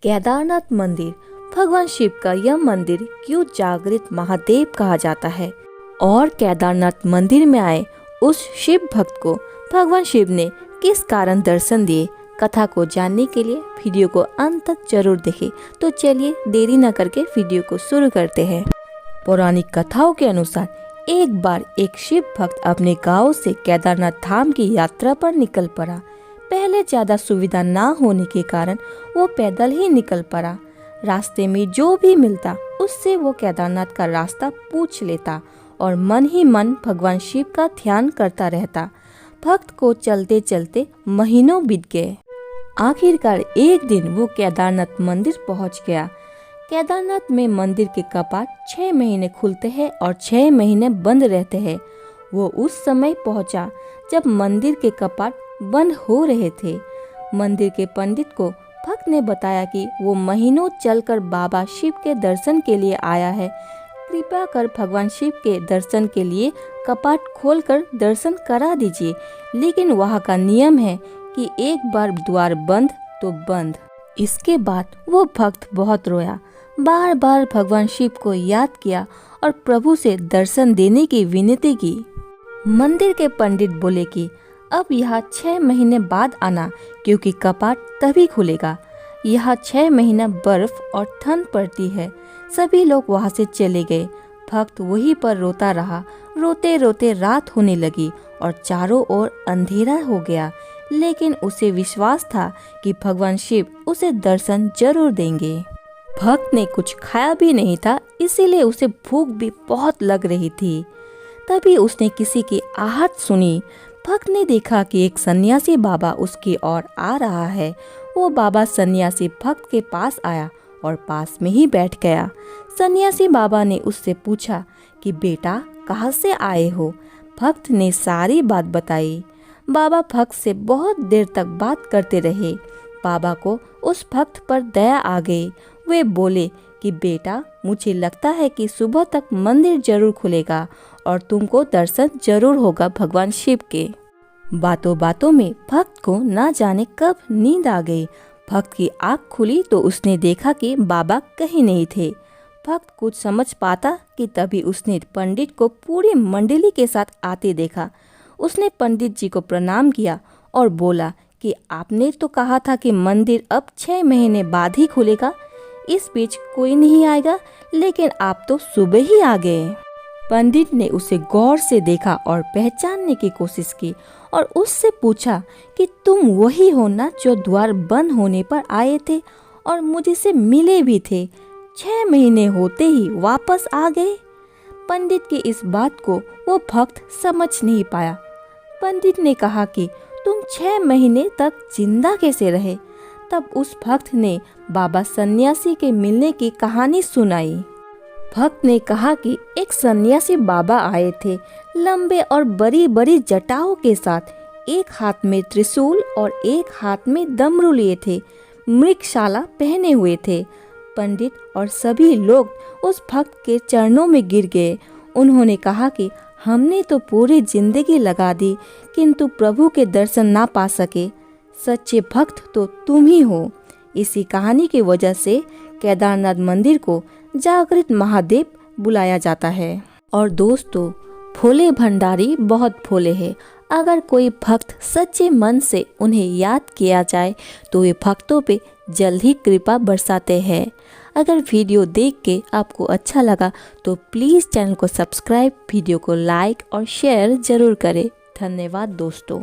केदारनाथ मंदिर भगवान शिव का यह मंदिर क्यों जागृत महादेव कहा जाता है और केदारनाथ मंदिर में आए उस शिव भक्त को भगवान शिव ने किस कारण दर्शन दिए, कथा को जानने के लिए वीडियो को अंत तक जरूर देखें। तो चलिए देरी न करके वीडियो को शुरू करते हैं। पौराणिक कथाओं के अनुसार एक बार एक शिव भक्त अपने गांव से केदारनाथ धाम की यात्रा पर निकल पड़ा। पहले ज्यादा सुविधा ना होने के कारण वो पैदल ही निकल पड़ा। रास्ते में जो भी मिलता उससे वो केदारनाथ का रास्ता पूछ लेता और मन ही मन भगवान शिव का ध्यान करता रहता। भक्त को चलते चलते महीनों बीत गए। आखिरकार एक दिन वो केदारनाथ मंदिर पहुंच गया। केदारनाथ में मंदिर के कपाट 6 महीने खुलते हैं और 6 महीने बंद रहते हैं। वो उस समय पहुंचा जब मंदिर के कपाट बंद हो रहे थे। मंदिर के पंडित को भक्त ने बताया कि वो महीनों चलकर बाबा शिव के दर्शन के लिए आया है। कृपया कर भगवान शिव के दर्शन के लिए कपाट खोलकर दर्शन करा दीजिए, लेकिन वहाँ का नियम है कि एक बार द्वार बंद तो बंद। इसके बाद वो भक्त बहुत रोया, बार बार भगवान शिव को याद किया और प्रभु से दर्शन देने की विनती की। मंदिर के पंडित बोले कि अब यहाँ 6 महीने बाद आना, क्योंकि कपाट तभी खुलेगा। यहाँ 6 महीना बर्फ और ठंड पड़ती है। सभी लोग वहाँ से चले गए। भक्त वहीं पर रोता रहा। रोते रोते रात होने लगी और चारों ओर अंधेरा हो गया, लेकिन उसे विश्वास था कि भगवान शिव उसे दर्शन जरूर देंगे। भक्त ने कुछ खाया भी नहीं था, इसीलिए उसे भूख भी बहुत लग रही थी। तभी उसने किसी की आहट सुनी। भक्त ने देखा कि एक सन्यासी बाबा उसकी ओर आ रहा है। वो बाबा सन्यासी भक्त के पास आया और पास में ही बैठ गया। सन्यासी बाबा ने उससे पूछा कि बेटा कहाँ से आए हो। भक्त ने सारी बात बताई। बाबा भक्त से बहुत देर तक बात करते रहे। बाबा को उस भक्त पर दया आ गई। वे बोले कि बेटा, मुझे लगता है कि सुबह तक मंदिर जरूर खुलेगा और तुमको दर्शन जरूर होगा भगवान शिव के। बातों बातों में भक्त को ना जाने कब नींद आ गई। भक्त की आँख खुली तो उसने देखा कि बाबा कहीं नहीं थे। भक्त कुछ समझ पाता कि तभी उसने पंडित को पूरी मंडली के साथ आते देखा। उसने पंडित जी को प्रणाम किया और बोला कि आपने तो कहा था कि मंदिर अब 6 महीने बाद ही खुलेगा। इस बीच कोई नहीं आएगा, लेकिन आप तो सुबह ही आ गए। पंडित ने उसे गौर से देखा और पहचानने की कोशिश की और उससे पूछा कि तुम वही हो ना जो द्वार बंद होने पर आए थे और मुझसे मिले भी थे। 6 महीने होते ही वापस आ गए। पंडित की इस बात को वो भक्त समझ नहीं पाया। पंडित ने कहा कि तुम 6 महीने तक जिंदा कैसे रहे। तब उस भक्त ने बाबा सन्यासी के मिलने की कहानी सुनाई। भक्त ने कहा कि एक सन्यासी बाबा आए थे, लंबे और बड़ी बड़ी जटाओं के साथ। एक हाथ में त्रिशूल और एक हाथ में डमरू लिए थे। मृगशाला पहने हुए थे। पंडित और सभी लोग उस भक्त के चरणों में गिर गए। उन्होंने कहा कि हमने तो पूरी जिंदगी लगा दी, किंतु प्रभु के दर्शन ना पा सके। सच्चे भक्त तो तुम ही हो। इसी कहानी की वजह से केदारनाथ मंदिर को जागृत महादेव बुलाया जाता है। और दोस्तों, भोले भंडारी बहुत भोले हैं। अगर कोई भक्त सच्चे मन से उन्हें याद किया जाए तो वे भक्तों पे जल्द ही कृपा बरसाते हैं। अगर वीडियो देख के आपको अच्छा लगा तो प्लीज़ चैनल को सब्सक्राइब, वीडियो को लाइक और शेयर जरूर करें। धन्यवाद दोस्तों।